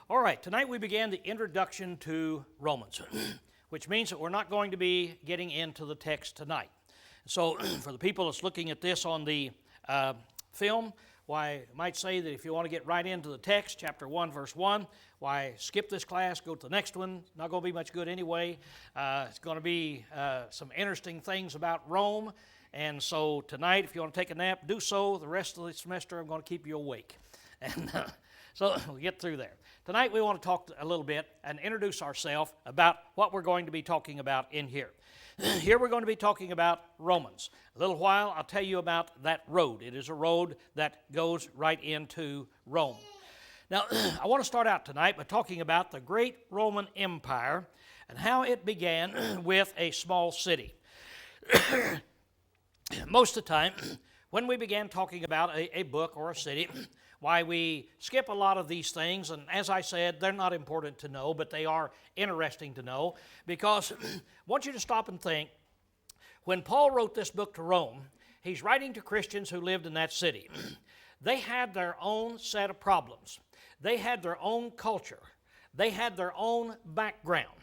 All right, tonight we began the introduction to Romans, which means that we're not going to be getting into the text tonight. So for the people that's looking at this on the film, why, I might say that if you want to get right into the text, chapter 1, verse 1, why, skip this class, go to the next one. Not going to be much good anyway. It's going to be some interesting things about Rome. And so tonight, if you want to take a nap, do so. The rest of the semester, I'm going to keep you awake. And so we'll get through there. Tonight, we want to talk a little bit and introduce ourselves about what we're going to be talking about in here. Here we're going to be talking about Romans. A little while, I'll tell you about that road. It is a road that goes right into Rome. Now, I want to start out tonight by talking about the great Roman Empire and how it began with a small city. Most of the time, when we began talking about a book or a city, why, we skip a lot of these things, and as I said, they're not important to know, but they are interesting to know, because I want you to stop and think, when Paul wrote this book to Rome, he's writing to Christians who lived in that city. They had their own set of problems. They had their own culture. They had their own background.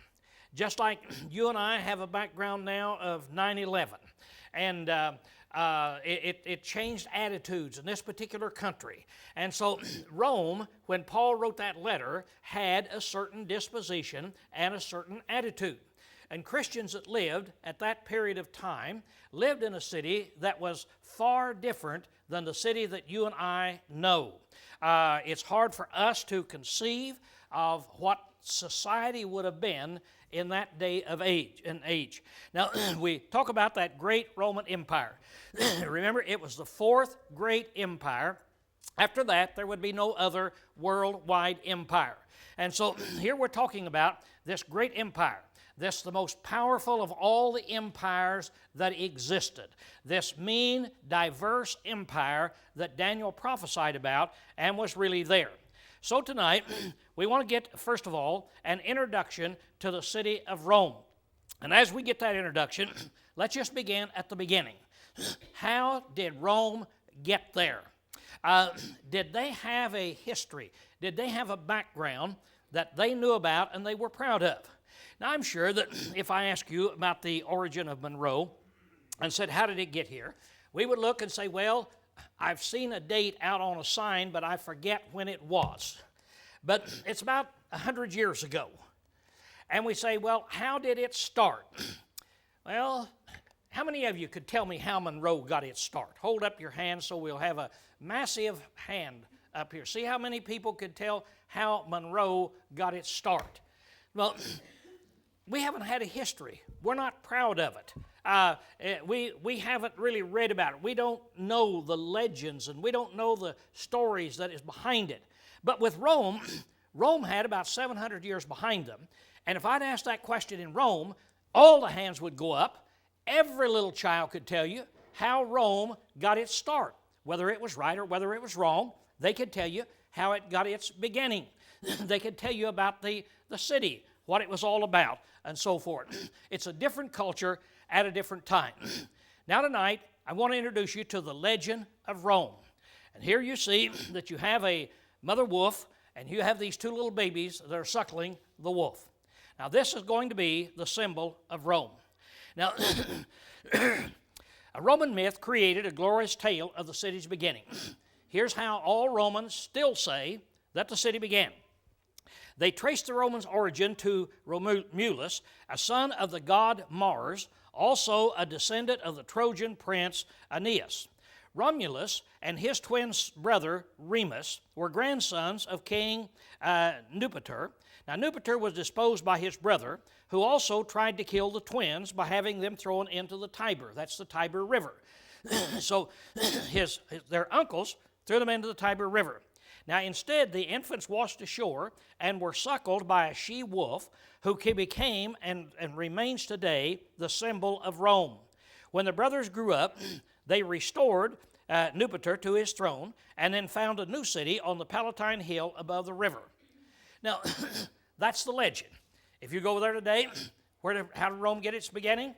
Just like you and I have a background now of 9/11. And it changed attitudes in this particular country. And so Rome, when Paul wrote that letter, had a certain disposition and a certain attitude. And Christians that lived at that period of time lived in a city that was far different than the city that you and I know. It's hard for us to conceive of what society would have been in that day of age. Now, we talk about that great Roman Empire. Remember, it was the fourth great empire. After that, there would be no other worldwide empire. And so here we're talking about this great empire, this the most powerful of all the empires that existed, this mean, diverse empire that Daniel prophesied about and was really there. So tonight, we want to get, first of all, an introduction to the city of Rome. And as we get that introduction, let's just begin at the beginning. How did Rome get there? Did they have a history? Did they have a background that they knew about and they were proud of? Now, I'm sure that if I ask you about the origin of Monroe and said, how did it get here? We would look and say, well, I've seen a date out on a sign, but I forget when it was. But it's about 100 years ago. And we say, well, how did it start? Well, how many of you could tell me how Monroe got its start? Hold up your hand so we'll have a massive hand up here. See how many people could tell how Monroe got its start? Well, we haven't had a history. We're not proud of it. We haven't really read about it. We don't know the legends and we don't know the stories that is behind it. But with Rome, Rome had about 700 years behind them. And if I'd asked that question in Rome, all the hands would go up. Every little child could tell you how Rome got its start. Whether it was right or whether it was wrong, they could tell you how it got its beginning. They could tell you about the city, what it was all about, and so forth. It's a different culture at a different time. Now tonight, I want to introduce you to the legend of Rome. And here you see that you have a mother wolf, and you have these two little babies that are suckling the wolf. Now this is going to be the symbol of Rome. Now, a Roman myth created a glorious tale of the city's beginning. Here's how all Romans still say that the city began. They traced the Romans' origin to Romulus, a son of the god Mars, also a descendant of the Trojan prince Aeneas. Romulus and his twin brother Remus were grandsons of King Nupater. Now, Nupater was deposed by his brother, who also tried to kill the twins by having them thrown into the Tiber. That's the Tiber River. So their uncles threw them into the Tiber River. Now, instead, the infants washed ashore and were suckled by a she-wolf who became and remains today the symbol of Rome. When the brothers grew up, they restored Nupater to his throne and then founded a new city on the Palatine Hill above the river. Now, that's the legend. If you go there today, how did Rome get its beginning?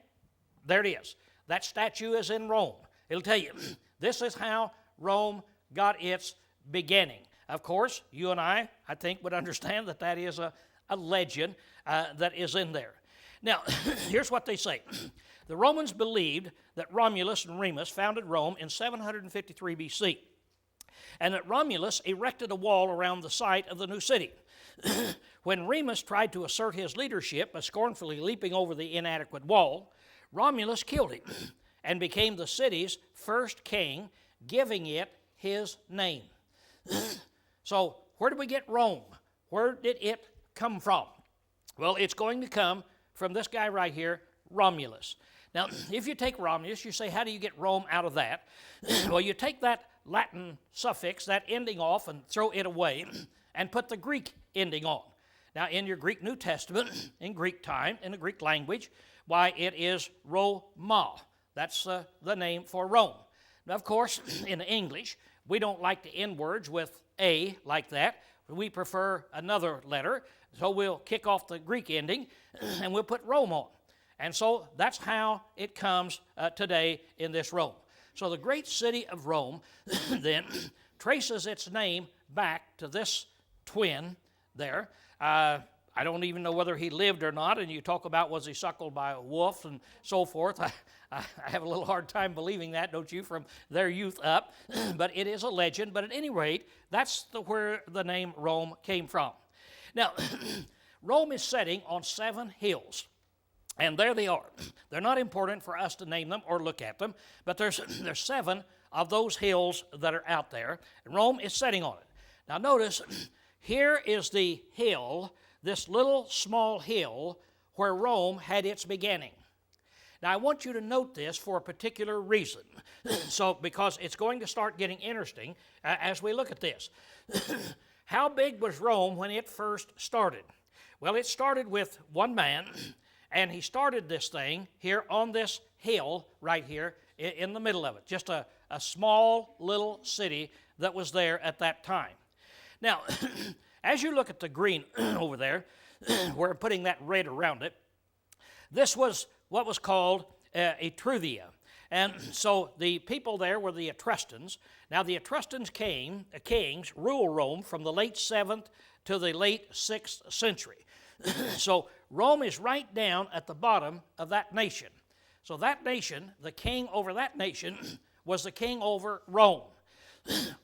There it is. That statue is in Rome. It'll tell you, this is how Rome got its beginning. Of course, you and I think, would understand that that is a legend that is in there. Now, here's what they say. The Romans believed that Romulus and Remus founded Rome in 753 BC, and that Romulus erected a wall around the site of the new city. When Remus tried to assert his leadership by scornfully leaping over the inadequate wall, Romulus killed him and became the city's first king, giving it his name. So, where did we get Rome? Where did it come from? Well, it's going to come from this guy right here, Romulus. Now, if you take Romulus, you say, how do you get Rome out of that? Well, you take that Latin suffix, that ending off, and throw it away, and put the Greek ending on. Now, in your Greek New Testament, in Greek time, in the Greek language, why, it is Roma. That's the name for Rome. Now, of course, in English, we don't like to end words with a like that. We prefer another letter, so we'll kick off the Greek ending, and we'll put Rome on. And so that's how it comes today in this Rome. So the great city of Rome then traces its name back to this twin there. I don't even know whether he lived or not, and you talk about was he suckled by a wolf and so forth. I have a little hard time believing that, don't you, from their youth up. But it is a legend. But at any rate, that's where the name Rome came from. Now, Rome is setting on 7 hills. And there they are. They're not important for us to name them or look at them, but there's 7 of those hills that are out there. And Rome is setting on it. Now notice, here is the hill, this little small hill where Rome had its beginning. Now I want you to note this for a particular reason. So because it's going to start getting interesting as we look at this. How big was Rome when it first started? Well, it started with one man, and he started this thing here on this hill right here in the middle of it. Just a small little city that was there at that time. Now, as you look at the green over there, we're putting that red around it, this was what was called Etruria. And so the people there were the Etruscans. Now the Etruscans kings ruled Rome from the late 7th to the late 6th century. So Rome is right down at the bottom of that nation. So that nation, the king over that nation, was the king over Rome.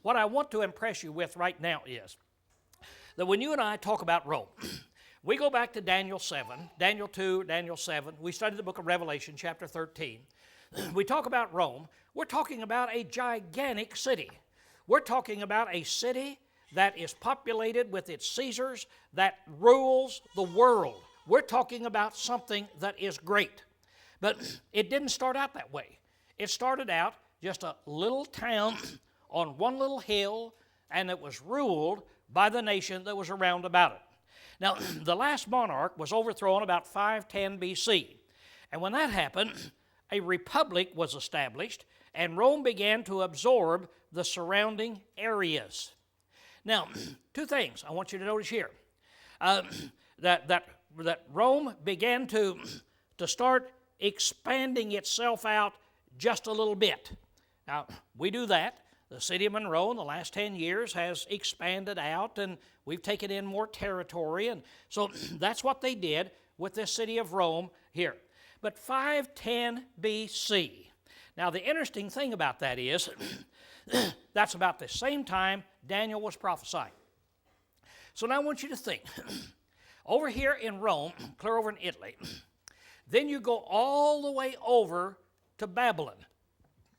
What I want to impress you with right now is that when you and I talk about Rome, we go back to Daniel 7, Daniel 2, Daniel 7. We studied the book of Revelation, chapter 13. We talk about Rome. We're talking about a gigantic city. We're talking about a city that is populated with its Caesars, that rules the world. We're talking about something that is great. But it didn't start out that way. It started out just a little town on one little hill, and it was ruled by the nation that was around about it. Now, the last monarch was overthrown about 510 BC. And when that happened, a republic was established, and Rome began to absorb the surrounding areas. Now, 2 things I want you to notice here. That Rome began to start expanding itself out just a little bit. Now, we do that. The city of Monroe in the last 10 years has expanded out, and we've taken in more territory. And so that's what they did with this city of Rome here. But 510 BC. Now, the interesting thing about that is that's about the same time Daniel was prophesying. So now I want you to think. Over here in Rome, clear over in Italy, then you go all the way over to Babylon.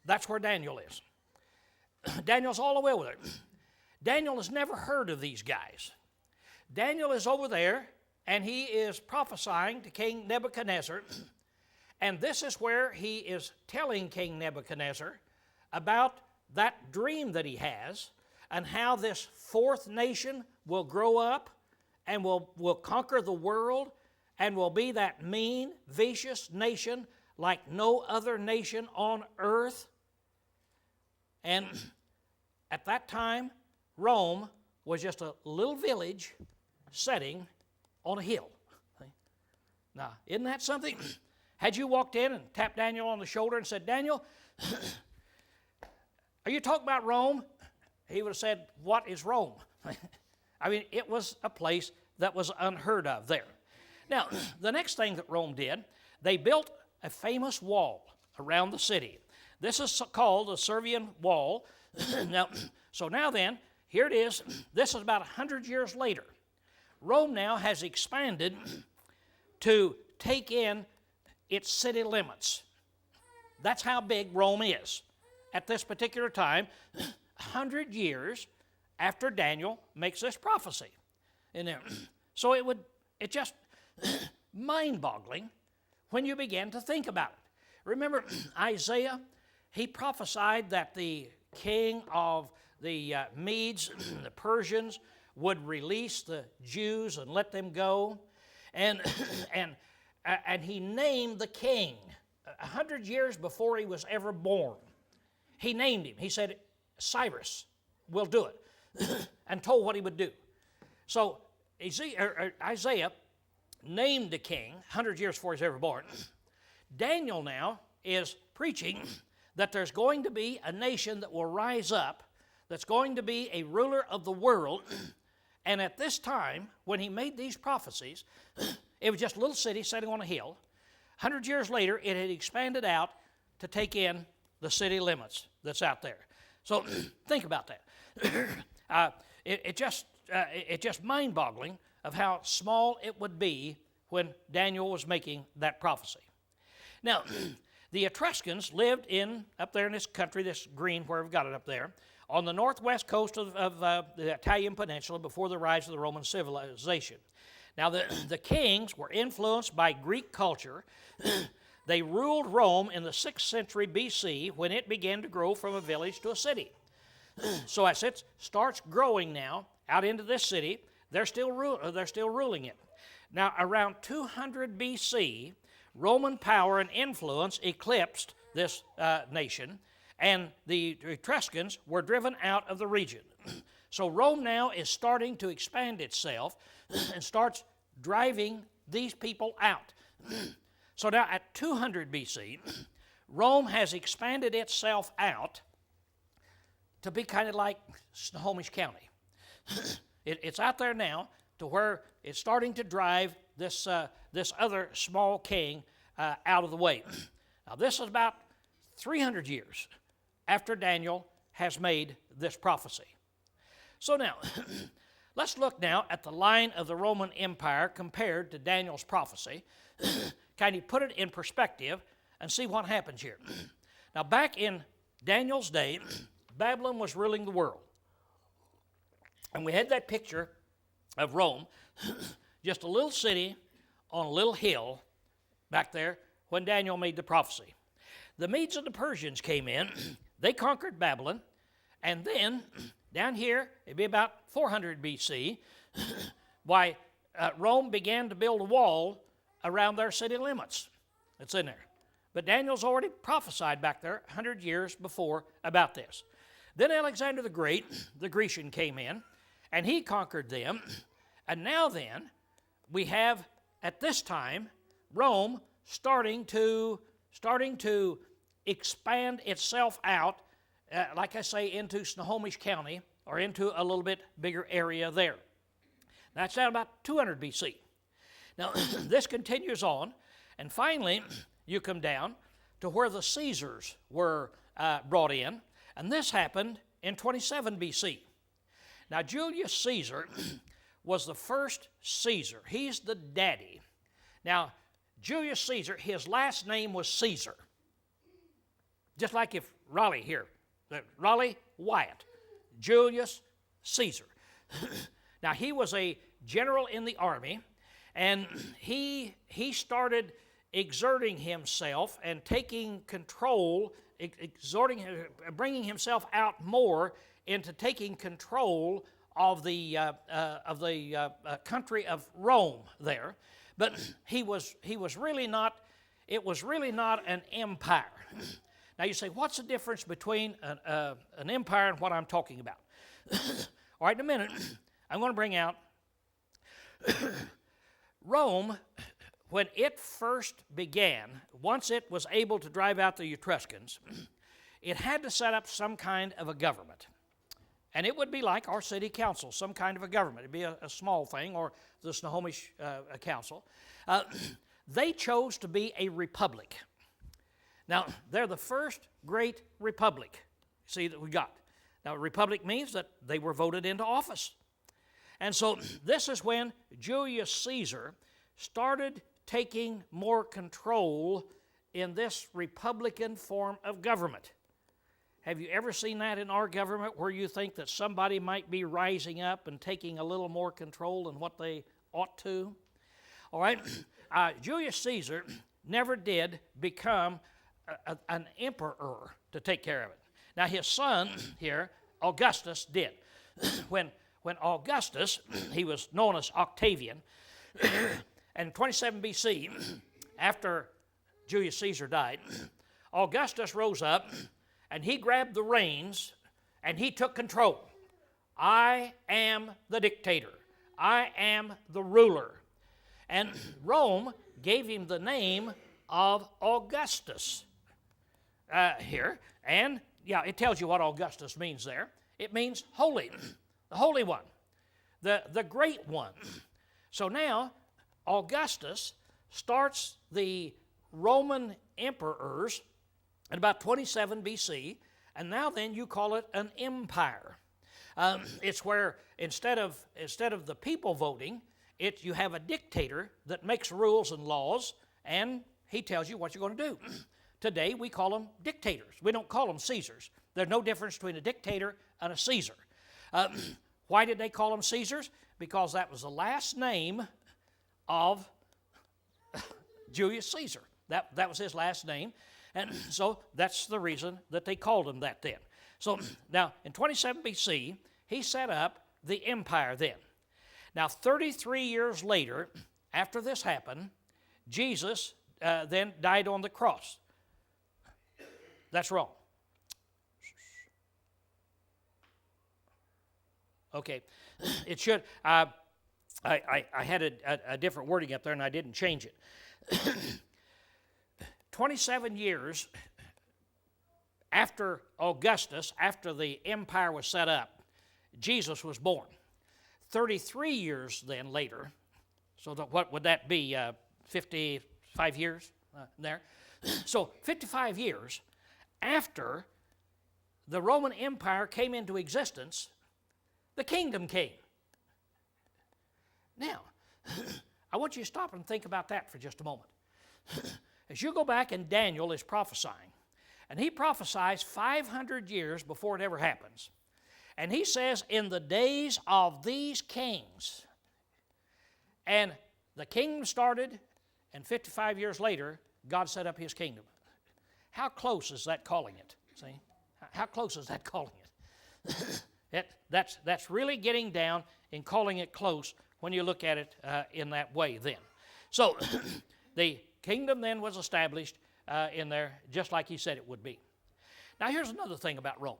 That's where Daniel is. Daniel's all the way over there. Daniel has never heard of these guys. Daniel is over there, and he is prophesying to King Nebuchadnezzar, and this is where he is telling King Nebuchadnezzar about that dream that he has and how this 4th nation will grow up and will conquer the world and will be that mean, vicious nation like no other nation on earth. And at that time, Rome was just a little village setting on a hill. Now, isn't that something? Had you walked in and tapped Daniel on the shoulder and said, Daniel, are you talking about Rome? He would have said, what is Rome? I mean, it was a place that was unheard of there. Now, the next thing that Rome did, they built a famous wall around the city. This is called the Servian Wall. Now, so now then, here it is. This is about 100 years later. Rome now has expanded to take in its city limits. That's how big Rome is. At this particular time, 100 years after Daniel makes this prophecy in there. So it just mind-boggling when you begin to think about it. Remember Isaiah, he prophesied that the king of the Medes, the Persians, would release the Jews and let them go. And he named the king 100 years before he was ever born. He named him. He said, Cyrus will do it, and told what he would do. So Isaiah named the king 100 years before he was ever born. Daniel now is preaching that there's going to be a nation that will rise up, that's going to be a ruler of the world. And at this time, when he made these prophecies, it was just a little city sitting on a hill. 100 years later, it had expanded out to take in the city limits that's out there. So think about that. It's just mind-boggling of how small it would be when Daniel was making that prophecy. Now, the Etruscans lived up there in this country, this green, where we've got it up there, on the northwest coast of the Italian peninsula before the rise of the Roman civilization. Now, the kings were influenced by Greek culture. They ruled Rome in the 6th century BC when it began to grow from a village to a city. So as it starts growing now out into this city, they're still ruling it. Now, around 200 BC, Roman power and influence eclipsed this nation, and the Etruscans were driven out of the region. So Rome now is starting to expand itself and starts driving these people out. So now at 200 BC, Rome has expanded itself out to be kind of like Snohomish County. It's out there now to where it's starting to drive this other small king out of the way. Now this is about 300 years after Daniel has made this prophecy. So now, let's look now at the line of the Roman Empire compared to Daniel's prophecy. Kind of put it in perspective and see what happens here. Now back in Daniel's day, Babylon was ruling the world. And we had that picture of Rome, just a little city on a little hill back there when Daniel made the prophecy. The Medes and the Persians came in, they conquered Babylon, and then down here, it'd be about 400 BC, Rome began to build a wall around their city limits. It's in there. But Daniel's already prophesied back there 100 years before about this. Then Alexander the Great, the Grecian, came in, and he conquered them. And now then, we have, at this time, Rome starting to expand itself out, like I say, into Snohomish County, or into a little bit bigger area there. That's down about 200 BC. Now, this continues on, and finally, you come down to where the Caesars were brought in, and this happened in 27 BC. Now, Julius Caesar was the first Caesar. He's the daddy. Now, Julius Caesar, his last name was Caesar. Just like if Raleigh here, Raleigh Wyatt, Julius Caesar. Now, he was a general in the army, and he started exerting himself and taking control, bringing himself out more into taking control of the country of Rome there. But he was really not. It was really not an empire. Now you say, what's the difference between an empire and what I'm talking about? All right, in a minute, I'm going to bring out Rome. When it first began, once it was able to drive out the Etruscans, it had to set up some kind of a government. And it would be like our city council, some kind of a government. It'd be a small thing, or the Snohomish Council. They chose to be a republic. Now, they're the first great republic, see, that we got. Now, a republic means that they were voted into office. And so this is when Julius Caesar started taking more control in this republican form of government. Have you ever seen that in our government, where you think that somebody might be rising up and taking a little more control than what they ought to? All right, Julius Caesar never did become an emperor to take care of it. Now his son here, Augustus, did. When Augustus, he was known as Octavian, and in 27 BC, after Julius Caesar died, Augustus rose up and he grabbed the reins and he took control. I am the dictator. I am the ruler. And Rome gave him the name of Augustus here. And yeah, it tells you what Augustus means there. It means holy, the Holy One, the Great One. So now Augustus starts the Roman emperors at about 27 BC, and now then you call it an empire. It's where instead of the people voting, you have a dictator that makes rules and laws, and he tells you what you're going to do. Today we call them dictators. We don't call them Caesars. There's no difference between a dictator and a Caesar. Why did they call them Caesars? Because that was the last name of Julius Caesar. That was his last name. And so that's the reason that they called him that then. So now in 27 BC, he set up the empire then. Now 33 years later, after this happened, Jesus then died on the cross. That's wrong. Okay, it should, I had a different wording up there and I didn't change it. 27 years after Augustus, after the empire was set up, Jesus was born. 33 years then later, so what would that be, 55 years there? So 55 years after the Roman Empire came into existence, the kingdom came. Now, I want you to stop and think about that for just a moment. As you go back, and Daniel is prophesying, and he prophesies 500 years before it ever happens. And he says, in the days of these kings, and the kingdom started, and 55 years later, God set up his kingdom. How close is that calling it? See? How close is that calling it? That's really getting down and calling it close when you look at it in that way then. So the kingdom then was established in there just like he said it would be. Now here's another thing about Rome.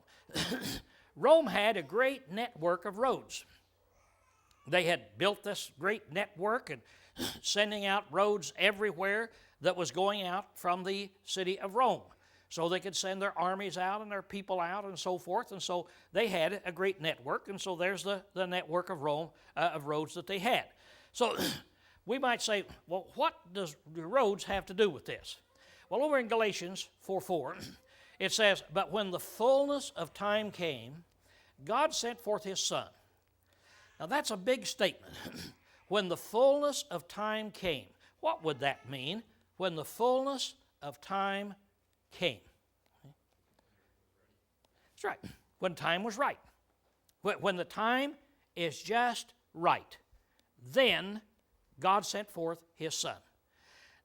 Rome had a great network of roads. They had built this great network and sending out roads everywhere that was going out from the city of Rome. So they could send their armies out and their people out and so forth. And so they had a great network. And so there's the network of Rome, of roads that they had. So we might say, well, what does the roads have to do with this? Well, over in Galatians 4:4, it says, but when the fullness of time came, God sent forth his Son. Now that's a big statement. When the fullness of time came. What would that mean? When the fullness of time came. That's right. When time was right. When the time is just right, then God sent forth his Son.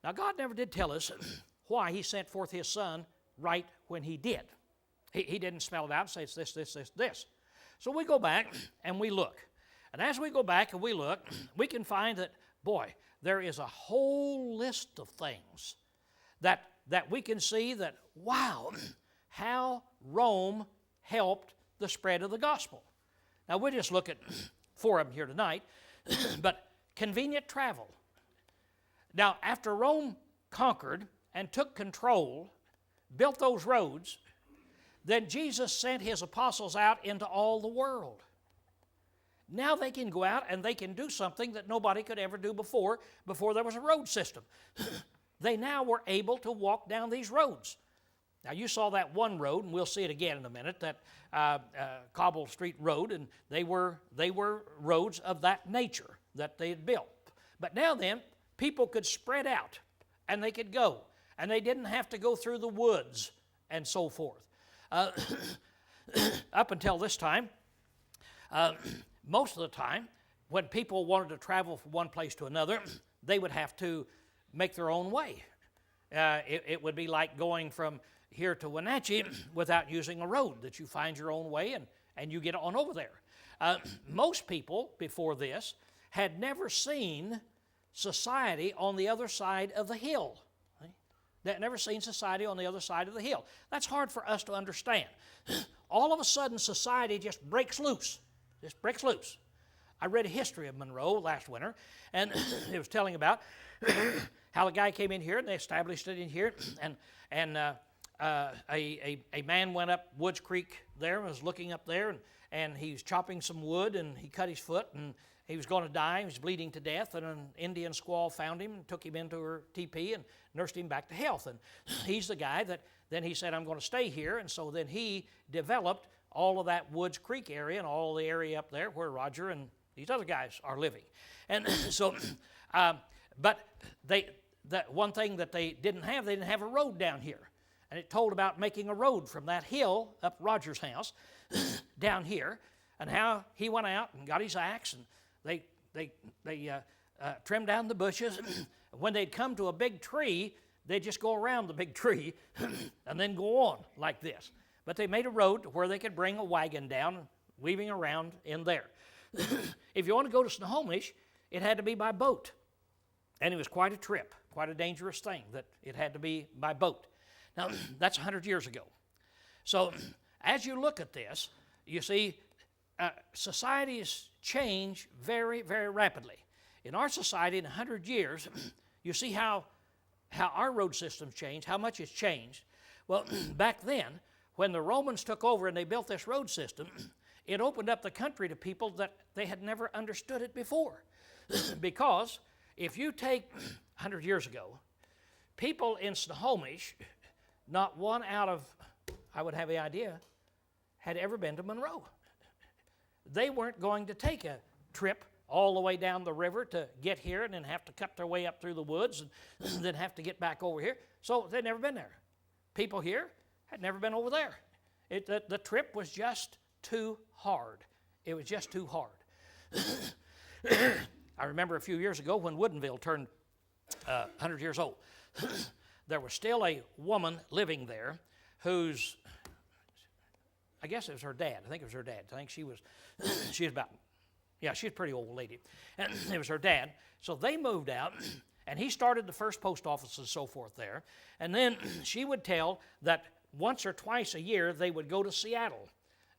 Now God never did tell us why he sent forth his Son right when he did. He didn't spell it out and say it's this, this, this, this. So we go back and we look. And as we go back and we look, we can find that, boy, there is a whole list of things that we can see that, wow, how Rome helped the spread of the gospel. Now, we'll just look at 4 of them here tonight, but convenient travel. Now, after Rome conquered and took control, built those roads, then Jesus sent his apostles out into all the world. Now they can go out and they can do something that nobody could ever do before there was a road system. They now were able to walk down these roads. Now you saw that one road, and we'll see it again in a minute, that Cobble Street Road, and they were roads of that nature that they had built. But now then, people could spread out, and they could go, and they didn't have to go through the woods and so forth. Up until this time, most of the time, when people wanted to travel from one place to another, they would have to make their own way. It would be like going from here to Wenatchee without using a road, that you find your own way and you get on over there. Most people before this had never seen society on the other side of the hill. They had never seen society on the other side of the hill. That's hard for us to understand. All of a sudden, society just breaks loose. Just breaks loose. I read a history of Monroe last winter, and it was telling about how the guy came in here and they established it in here, and a man went up Woods Creek there and was looking up there, and he was chopping some wood, and he cut his foot, and he was going to die. He was bleeding to death, and an Indian squaw found him and took him into her teepee and nursed him back to health. And he's the guy that then he said, I'm going to stay here. And so then he developed all of that Woods Creek area and all the area up there where Roger and these other guys are living. And so, but the one thing that they didn't have a road down here. And it told about making a road from that hill up Roger's house down here, and how he went out and got his axe, and they trimmed down the bushes. When they'd come to a big tree, they'd just go around the big tree and then go on like this. But they made a road to where they could bring a wagon down, weaving around in there. If you want to go to Snohomish, it had to be by boat. And it was quite a trip, quite a dangerous thing, that it had to be by boat. Now, that's 100 years ago. So as you look at this, you see societies change very, very rapidly. In our society, in 100 years, you see how our road systems change, how much it's changed. Well, back then, when the Romans took over and they built this road system, it opened up the country to people that they had never understood it before. Because if you take 100 years ago, people in Snohomish, not one out of, I would have the idea, had ever been to Monroe. They weren't going to take a trip all the way down the river to get here and then have to cut their way up through the woods and then have to get back over here. So they'd never been there. People here had never been over there. The trip was just too hard. It was just too hard. I remember a few years ago when Woodinville turned 100 years old. There was still a woman living there whose, I guess it was her dad. I think it was her dad. I think she was about, yeah, she's a pretty old lady. And it was her dad. So they moved out, and he started the first post office and so forth there. And then she would tell that once or twice a year they would go to Seattle,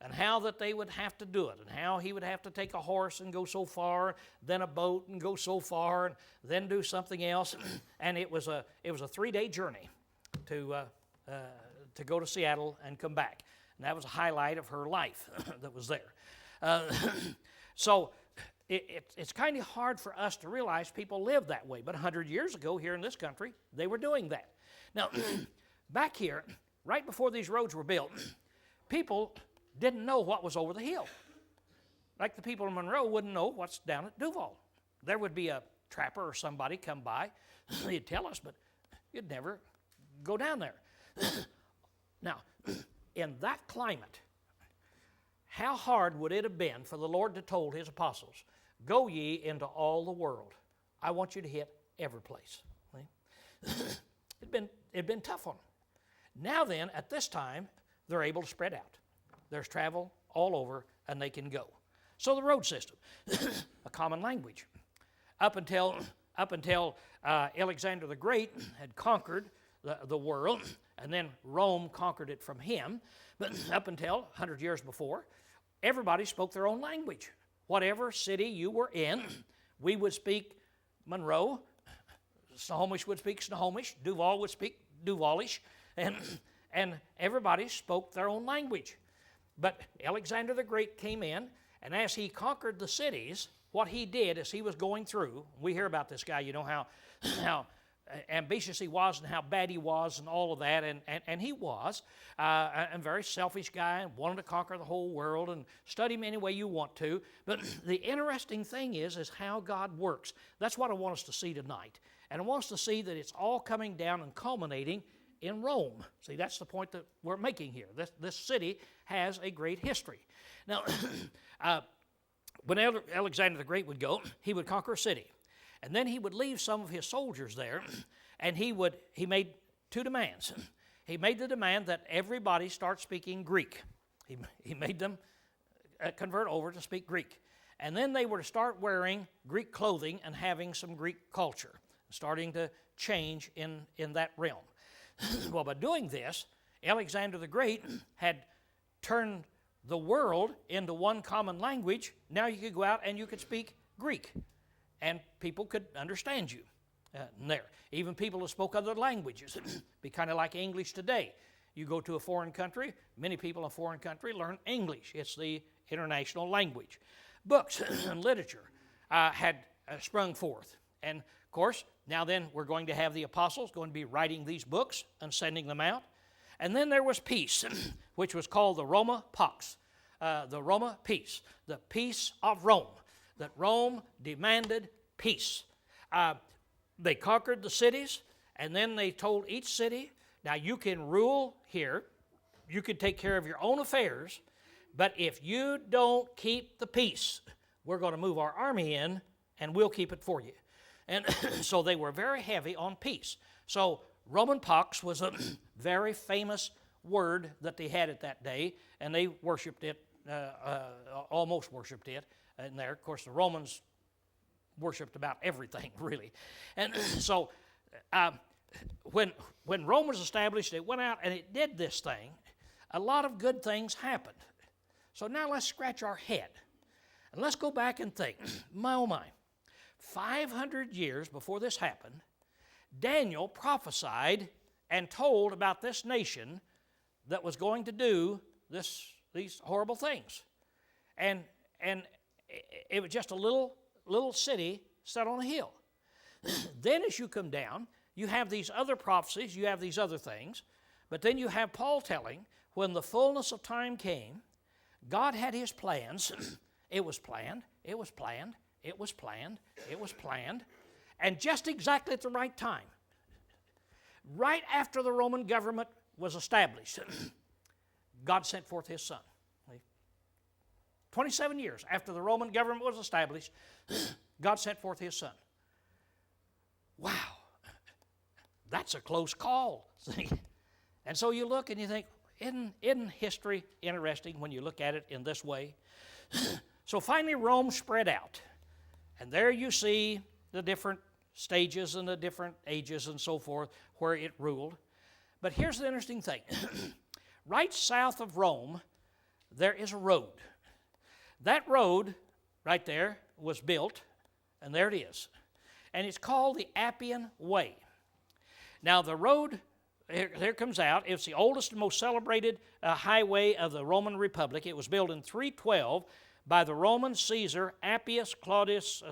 and how that they would have to do it, and how he would have to take a horse and go so far, then a boat and go so far, and then do something else. And it was a 3-day journey to go to Seattle and come back. And that was a highlight of her life that was there. So it's kind of hard for us to realize people live that way. But 100 years ago here in this country, they were doing that. Now, back here, right before these roads were built, people didn't know what was over the hill. Like the people in Monroe wouldn't know what's down at Duval. There would be a trapper or somebody come by. He'd tell us, but you'd never go down there. Now, in that climate, how hard would it have been for the Lord to told his apostles, go ye into all the world. I want you to hit every place. It'd been tough on them. Now then, at this time, they're able to spread out. There's travel all over, and they can go. So the road system, a common language. Up until Alexander the Great had conquered the world, and then Rome conquered it from him. But up until 100 years before, everybody spoke their own language. Whatever city you were in, we would speak Monroe, Snohomish would speak Snohomish, Duval would speak Duvalish, and everybody spoke their own language. But Alexander the Great came in, and as he conquered the cities, what he did as he was going through, we hear about this guy, you know, how ambitious he was and how bad he was and all of that, and he was a very selfish guy and wanted to conquer the whole world, and study him any way you want to. But the interesting thing is how God works. That's what I want us to see tonight. And I want us to see that it's all coming down and culminating in Rome. See, that's the point that we're making here. This city has a great history. Now, when Alexander the Great would go, he would conquer a city. And then he would leave some of his soldiers there, and he made two demands. He made the demand that everybody start speaking Greek. He made them convert over to speak Greek. And then they were to start wearing Greek clothing and having some Greek culture, starting to change in that realm. Well, by doing this, Alexander the Great had turned the world into one common language. Now you could go out and you could speak Greek, and people could understand you there. Even people who spoke other languages. Be kind of like English today. You go to a foreign country, many people in a foreign country learn English. It's the international language. Books and literature had sprung forth. And of course, now then we're going to have the apostles going to be writing these books and sending them out. And then there was peace, which was called the Roma Pax, the Roma peace, the peace of Rome, that Rome demanded peace. They conquered the cities, and then they told each city, now you can rule here, you can take care of your own affairs, but if you don't keep the peace, we're going to move our army in, and we'll keep it for you. And so they were very heavy on peace. So Roman Pax was a very famous word that they had at that day, and they worshipped it, almost worshipped it. And there, of course, the Romans worshipped about everything, really. And so when Rome was established, it went out and it did this thing. A lot of good things happened. So now let's scratch our head. And let's go back and think, my oh my, 500 years before this happened, Daniel prophesied and told about this nation that was going to do these horrible things. And it was just a little city set on a hill. Then as you come down, you have these other prophecies, you have these other things, but then you have Paul telling, when the fullness of time came, God had his plans. It was planned, it was planned, it was planned, it was planned, and just exactly at the right time, right after the Roman government was established, God sent forth his Son. 27 years after the Roman government was established, God sent forth his Son. Wow, that's a close call. See? And so you look and you think, isn't history interesting when you look at it in this way? So finally Rome spread out. And there you see the different stages and the different ages and so forth where it ruled. But here's the interesting thing. Right south of Rome, there is a road. That road right there was built, and there it is. And it's called the Appian Way. Now the road, here comes out, it's the oldest and most celebrated highway of the Roman Republic. It was built in 312 by the Roman Caesar Appius Claudius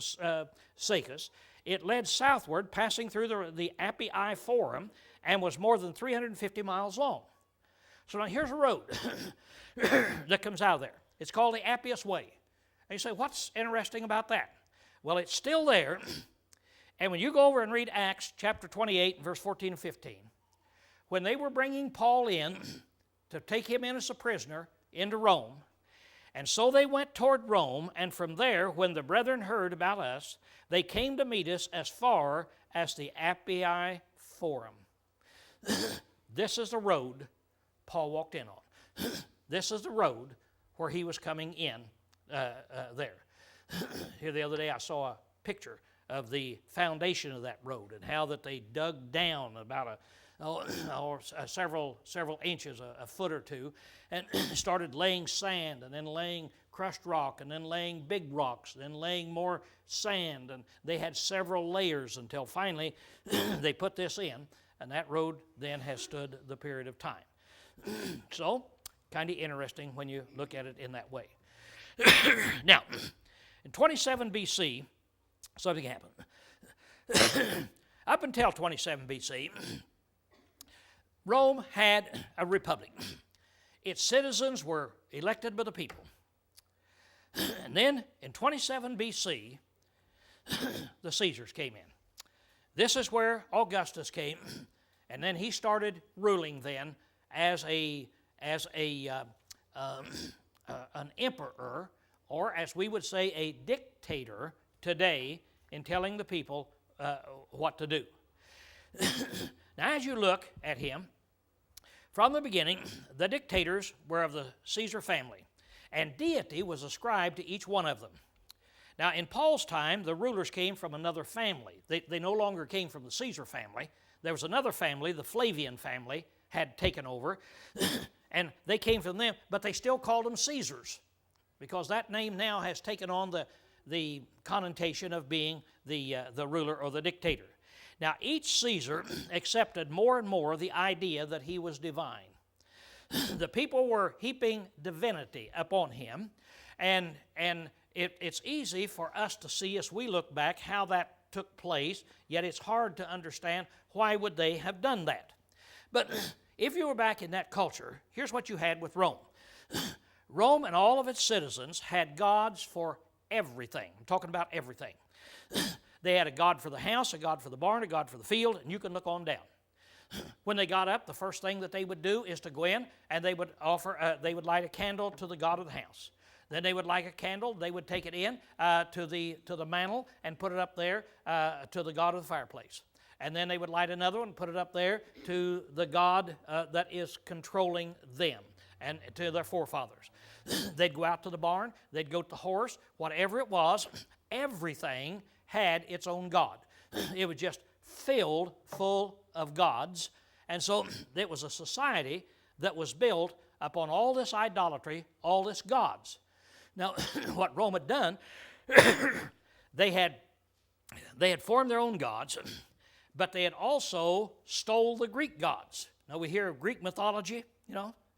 Sacus. It led southward, passing through the Appii Forum, and was more than 350 miles long. So now here's a road that comes out of there. It's called the Appius Way. And you say, what's interesting about that? Well, it's still there. And when you go over and read Acts chapter 28, verse 14 and 15, when they were bringing Paul in to take him in as a prisoner into Rome, and so they went toward Rome, and from there, when the brethren heard about us, they came to meet us as far as the Appii Forum. This is the road Paul walked in on. This is the road where he was coming in there. Here the other day I saw a picture of the foundation of that road and how that they dug down about several inches, a foot or two, and started laying sand and then laying crushed rock and then laying big rocks, then laying more sand, and they had several layers until finally they put this in, and that road then has stood the period of time. So, kind of interesting when you look at it in that way. Now, in 27 BC, something happened. Up until 27 BC, Rome had a republic. Its citizens were elected by the people. And then in 27 BC, the Caesars came in. This is where Augustus came, and then he started ruling then as an emperor, or as we would say, a dictator today, in telling the people what to do. Now, as you look at him, from the beginning, the dictators were of the Caesar family, and deity was ascribed to each one of them. Now, in Paul's time, the rulers came from another family. They no longer came from the Caesar family. There was another family, the Flavian family, had taken over, and they came from them, but they still called them Caesars, because that name now has taken on the connotation of being the ruler or the dictator. Now, each Caesar accepted more and more the idea that he was divine. The people were heaping divinity upon him, and it's easy for us to see as we look back how that took place, yet it's hard to understand why would they have done that. But if you were back in that culture, here's what you had with Rome. Rome and all of its citizens had gods for everything. I'm talking about everything. They had a god for the house, a god for the barn, a god for the field, and you can look on down. When they got up, the first thing that they would do is to go in and they would light a candle to the god of the house. Then they would light a candle, they would take it in to the mantle and put it up there to the god of the fireplace. And then they would light another one and put it up there to the god that is controlling them and to their forefathers. They'd go out to the barn, they'd go to the horse, whatever it was, everything had its own god. It was just filled full of gods. And so it was a society that was built upon all this idolatry, all this gods. Now, what Rome had done, they had formed their own gods, but they had also stole the Greek gods. Now, we hear of Greek mythology,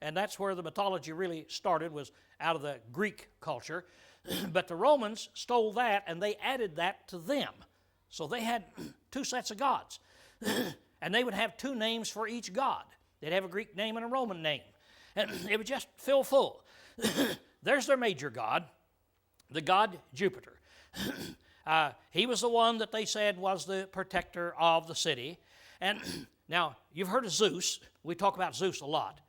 and that's where the mythology really started, was out of the Greek culture. But the Romans stole that, and they added that to them. So they had two sets of gods. And they would have two names for each god. They'd have a Greek name and a Roman name. And it would just fill full. There's their major god, the god Jupiter. He was the one that they said was the protector of the city. And now, you've heard of Zeus. We talk about Zeus a lot.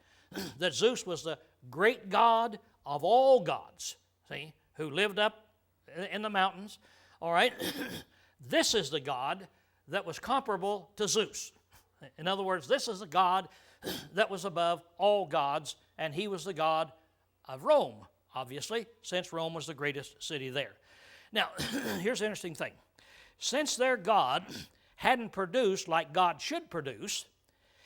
That Zeus was the great god of all gods, see, who lived up in the mountains. All right? This is the god that was comparable to Zeus. In other words, this is the god that was above all gods, and he was the god of Rome, obviously, since Rome was the greatest city there. Now, here's the interesting thing. Since their god hadn't produced like God should produce,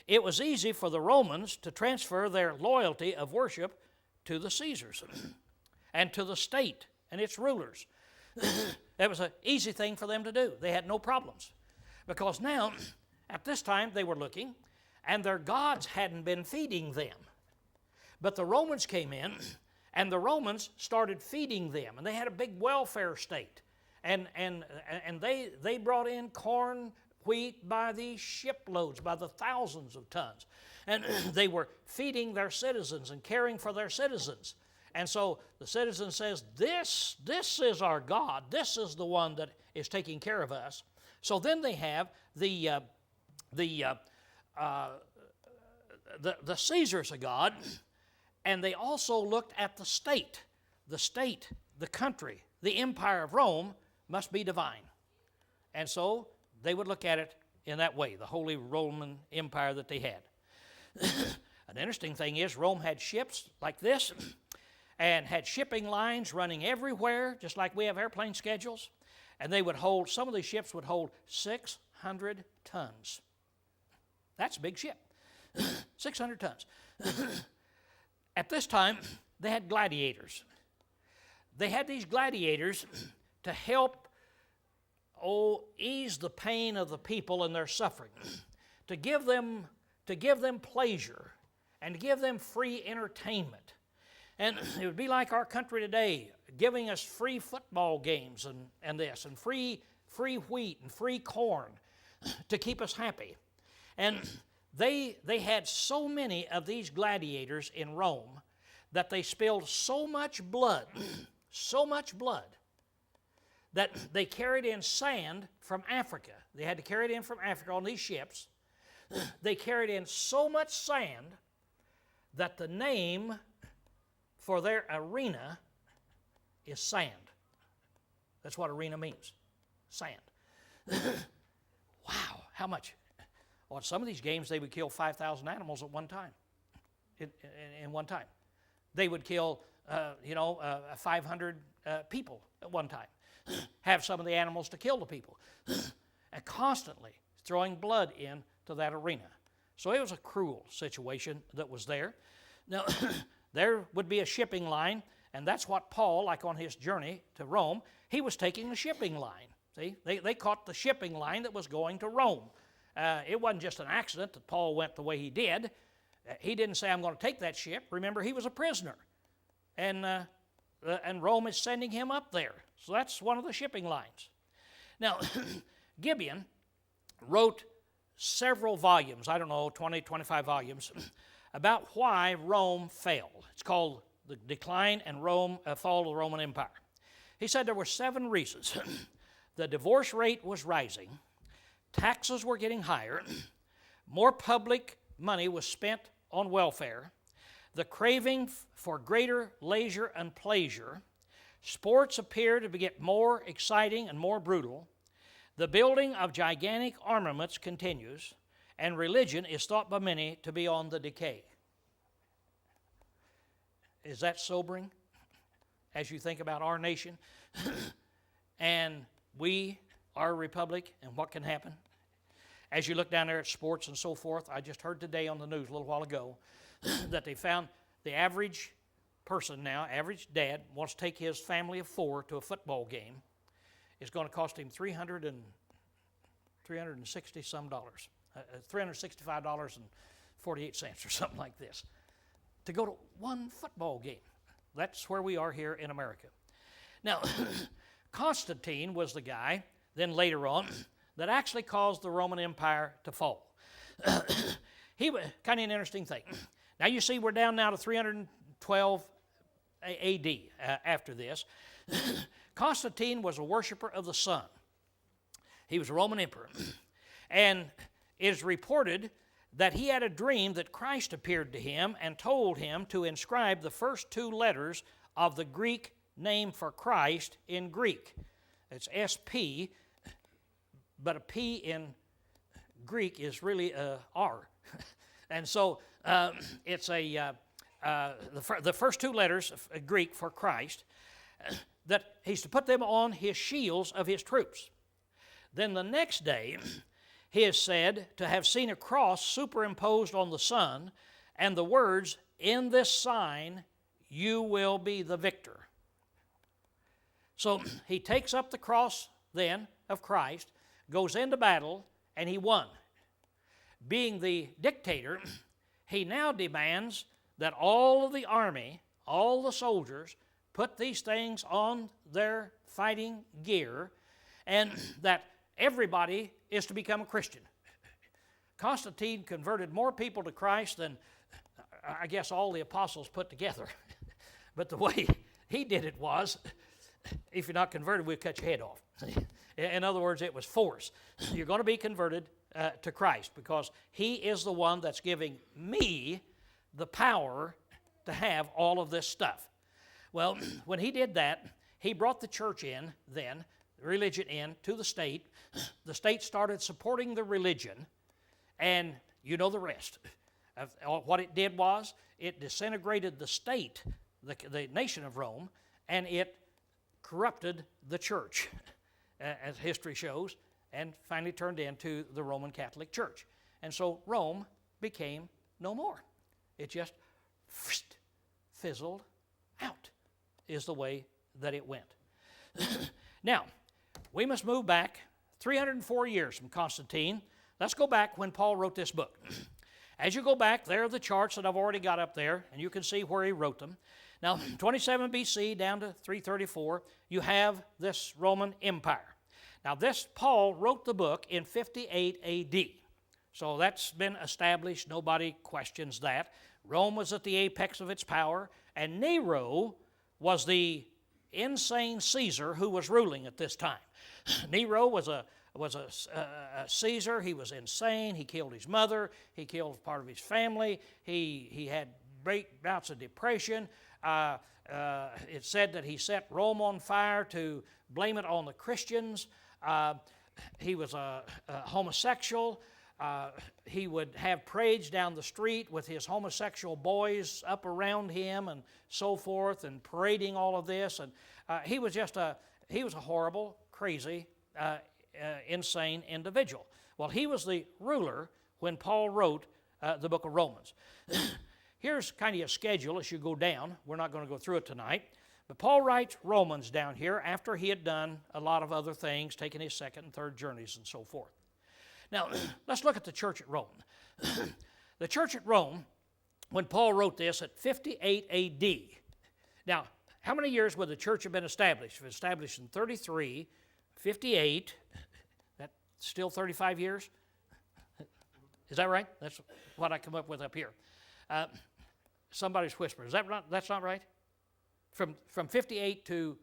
it was easy for the Romans to transfer their loyalty of worship to the Caesars and to the state and its rulers. It was an easy thing for them to do. They had no problems. Because now, at this time, they were looking, and their gods hadn't been feeding them. But the Romans came in, and the Romans started feeding them, and they had a big welfare state. And they brought in corn, wheat by the shiploads, by the thousands of tons. And they were feeding their citizens and caring for their citizens. And so the citizen says, this is our God. This is the one that is taking care of us. So then they have the Caesars a god, and they also looked at the state, the country, the empire of Rome must be divine. And so they would look at it in that way, the Holy Roman Empire that they had. An interesting thing is Rome had ships like this and had shipping lines running everywhere, just like we have airplane schedules. And they would hold, some of these ships would hold 600 tons. That's a big ship, 600 tons. At this time, they had gladiators. They had these gladiators to help ease the pain of the people and their suffering, to give them pleasure and give them free entertainment. And it would be like our country today, giving us free football games and this, and free wheat and free corn to keep us happy. And they had so many of these gladiators in Rome that they spilled so much blood, that they carried in sand from Africa. They had to carry it in from Africa on these ships. They carried in so much sand that the name for their arena is sand. That's what arena means, sand. Wow, how much? Well, in some of these games, they would kill 5,000 animals at one time, in one time. They would kill, 500 people at one time, have some of the animals to kill the people, and constantly throwing blood into that arena. So it was a cruel situation that was there. Now, there would be a shipping line, and that's what Paul, like on his journey to Rome, he was taking the shipping line. See, they caught the shipping line that was going to Rome. It wasn't just an accident that Paul went the way he did. He didn't say, I'm going to take that ship. Remember, he was a prisoner. And Rome is sending him up there. So that's one of the shipping lines. Now, Gibeon wrote several volumes, 20, 25 volumes, about why Rome fell. It's called The Decline and Fall of the Roman Empire. He said there were 7 reasons. The divorce rate was rising, taxes were getting higher, more public money was spent on welfare, the craving for greater leisure and pleasure, sports appear to get more exciting and more brutal, the building of gigantic armaments continues, and religion is thought by many to be on the decay. Is that sobering as you think about our nation and our republic, and what can happen? As you look down there at sports and so forth, I just heard today on the news a little while ago that they found the average person now, average dad, wants to take his family of 4 to a football game. It's going to cost him $360 some dollars, $365.48 or something like this, to go to one football game. That's where we are here in America. Now, Constantine was the guy, then later on, that actually caused the Roman Empire to fall. He was kind of an interesting thing. Now you see we're down now to 312 A.D. After this. Constantine was a worshiper of the sun. He was a Roman emperor. And it is reported that he had a dream that Christ appeared to him and told him to inscribe the first 2 letters of the Greek name for Christ in Greek. It's SP, but a P in Greek is really a R. And so it's the first 2 letters of Greek for Christ, that he's to put them on his shields of his troops. Then the next day, he is said to have seen a cross superimposed on the sun, and the words, "In this sign you will be the victor." So he takes up the cross then of Christ, goes into battle, and he won. Being the dictator, he now demands that all of the army, all the soldiers, put these things on their fighting gear, and that everybody is to become a Christian. Constantine converted more people to Christ than, I guess, all the apostles put together. But the way he did it was, if you're not converted, we'll cut your head off. In other words, it was force. You're going to be converted to Christ because he is the one that's giving me the power to have all of this stuff. Well, when he did that, he brought the church in then, religion in, to the state. The state started supporting the religion, and you know the rest. What it did was, it disintegrated the state, the nation of Rome, and it corrupted the church, as history shows, and finally turned into the Roman Catholic Church. And so Rome became no more. It just fizzled out, is the way that it went. Now, we must move back 304 years from Constantine. Let's go back when Paul wrote this book. As you go back, there are the charts that I've already got up there, and you can see where he wrote them. Now, 27 BC down to 334, you have this Roman Empire. Now, this, Paul wrote the book in 58 AD. So that's been established. Nobody questions that. Rome was at the apex of its power, and Nero was the insane Caesar who was ruling at this time. Nero was a Caesar. He was insane. He killed his mother. He killed part of his family. He had bouts of depression. It said that he set Rome on fire to blame it on the Christians. He was a homosexual. He would have parades down the street with his homosexual boys up around him and so forth, and parading all of this. And he was a horrible, crazy, insane individual. Well, he was the ruler when Paul wrote the book of Romans. Here's kind of a schedule as you go down. We're not going to go through it tonight. But Paul writes Romans down here after he had done a lot of other things, taking his second and third journeys and so forth. Now, let's look at the church at Rome. The church at Rome, when Paul wrote this at 58 AD. Now, how many years would the church have been established? It was established in 33, 58. That's still 35 years? Is that right? That's what I come up with up here. Somebody's whispering. Is that right? That's not right? From 58 to...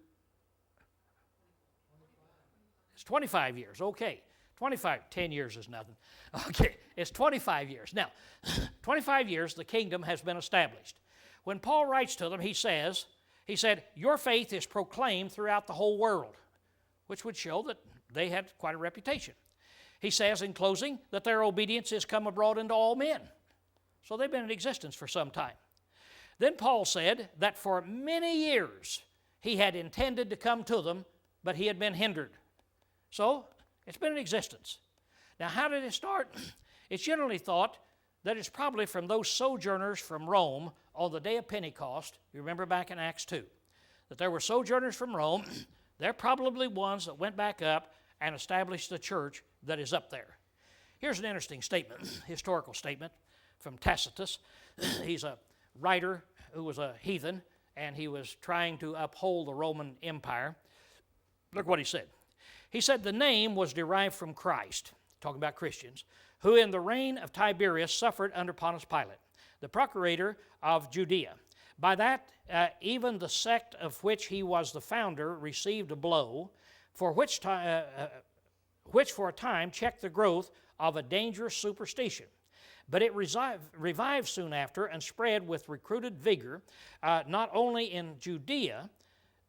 It's 25 years. Okay. 10 years is nothing. Okay, it's 25 years. Now, 25 years the kingdom has been established. When Paul writes to them, he said, your faith is proclaimed throughout the whole world, which would show that they had quite a reputation. He says in closing that their obedience is come abroad into all men. So they've been in existence for some time. Then Paul said that for many years he had intended to come to them, but he had been hindered. So it's been in existence. Now, how did it start? It's generally thought that it's probably from those sojourners from Rome on the day of Pentecost. You remember back in Acts 2, that there were sojourners from Rome. They're probably ones that went back up and established the church that is up there. Here's an interesting statement, historical statement from Tacitus. He's a writer who was a heathen, and he was trying to uphold the Roman Empire. Look what he said. He said the name was derived from Christ, talking about Christians, who in the reign of Tiberius suffered under Pontius Pilate, the procurator of Judea. By that, even the sect of which he was the founder received a blow, which for a time checked the growth of a dangerous superstition. But it revived soon after and spread with recruited vigor, not only in Judea,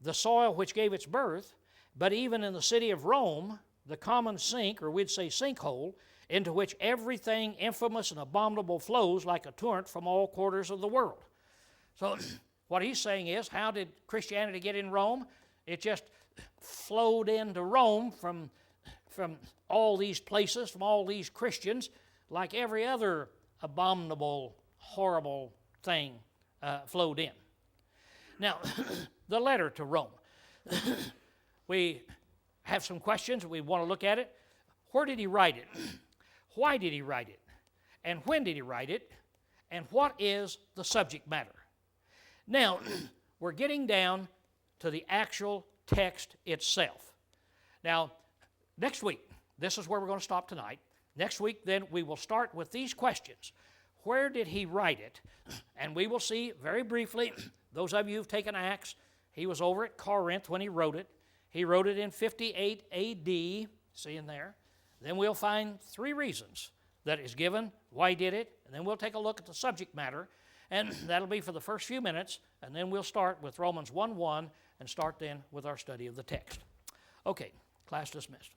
the soil which gave its birth, but even in the city of Rome, the common sink, or we'd say sinkhole, into which everything infamous and abominable flows like a torrent from all quarters of the world. So what he's saying is, how did Christianity get in Rome? It just flowed into Rome from all these places, from all these Christians, like every other abominable, horrible thing flowed in. Now, the letter to Rome. We have some questions. We want to look at it. Where did he write it? Why did he write it? And when did he write it? And what is the subject matter? Now, we're getting down to the actual text itself. Now, next week, this is where we're going to stop tonight. Next week, then, we will start with these questions. Where did he write it? And we will see very briefly, those of you who've taken Acts, he was over at Corinth when he wrote it. He wrote it in 58 AD, see in there. Then we'll find 3 reasons that is given, why he did it, and then we'll take a look at the subject matter, and that'll be for the first few minutes, and then we'll start with Romans 1:1 and start then with our study of the text. Okay, class dismissed.